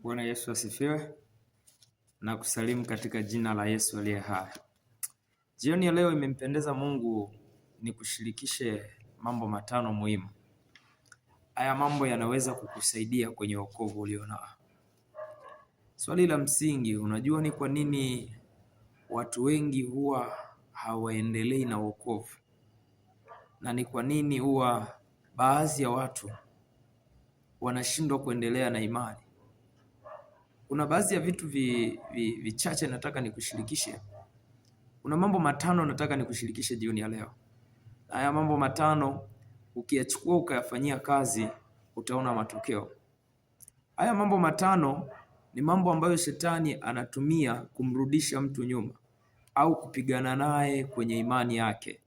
Bwana Yesu asifiwe na kusalimu katika jina la Yesu aliye hai. Jioni ya leo imempendeza Mungu ni kushirikishe mambo matano muhimu. Haya mambo yanaweza kukusaidia kwenye wokovu ulionao. Swali la msingi, unajua ni kwa nini watu wengi huwa hawaendelei na wokovu? Na ni kwa nini huwa baadhi ya watu wanashindwa kuendelea na imani? Kuna baadhi ya vitu vichache nataka nikushirikishe. Kuna mambo matano nataka nikushirikishe jioni ya leo. Haya mambo matano ukiyachukua ukayafanyia kazi utaona matokeo. Haya mambo matano ni mambo ambayo shetani anatumia kumrudisha mtu nyuma au kupigana naye kwenye imani yake.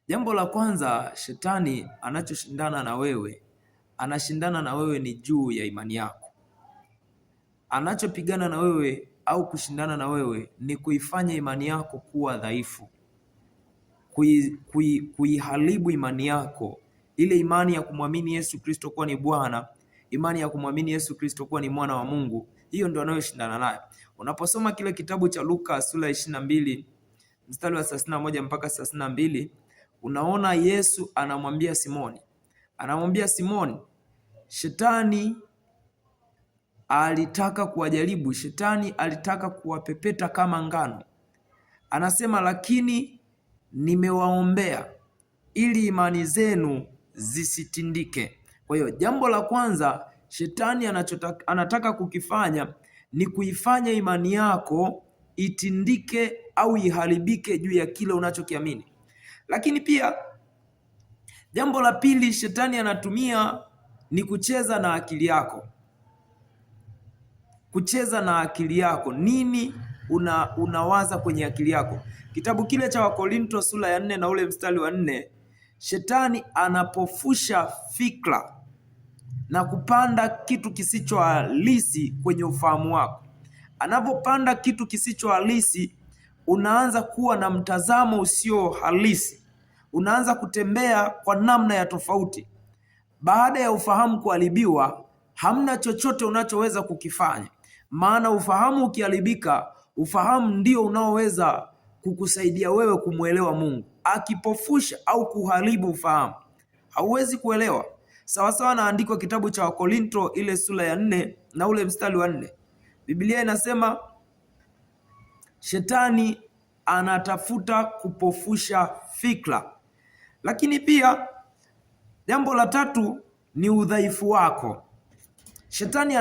Jambo la kwanza, shetani anachoshindana na wewe ni juu ya imani yako. Anachopigana na wewe au kushindana na wewe ni kuifanya imani yako kuwa dhaifu, kuiharibu imani yako, ile imani ya kumwamini Yesu Kristo kuwa ni Bwana, imani ya kumwamini Yesu Kristo kuwa ni mwana wa Mungu. Hiyo ndio anayoshindana nayo. Unaposoma kile kitabu cha Luka sura 22 mstari wa 31 mpaka 32, unaona Yesu anamwambia Simoni, shetani alitaka kuwajaribu, shetani alitaka kuwapepeta kama ngano. Anasema, lakini nimewaombea ili imani zenu zisitindike. Kwa hiyo jambo la kwanza shetani anataka kukifanya ni kuifanya imani yako itindike au iharibike juu ya kile unachokiamini. Lakini pia jambo la pili shetani anatumia ni kucheza na akili yako. Kucheza na akili yako. Nini unawaza kwenye akili yako? Kitabu kile cha Wakorinto sura ya 4 na ule mstari wa 4, shetani anapofusha fikra na kupanda kitu kisicho halisi kwenye ufahamu wako. Anapopanda kitu kisicho halisi, unaanza kuwa na mtazamo usio halisi. Unaanza kutembea kwa namna ya tofauti. Baada ya ufahamu kuharibiwa, hamna chochote unachoweza kukifanya. Maana ufahamu ukiharibika, ufahamu ndio unaoweza kukusaidia wewe kumwelewa Mungu. Akipofusha au kuharibu ufahamu, hauwezi kuelewa. Sawasawa na andiko kitabu cha Wakorinto ile sura ya 4 na ule mstari wa 4. Biblia inasema shetani anatafuta kupofusha fikra. Lakini pia jambo la tatu ni udhaifu wako. Shetani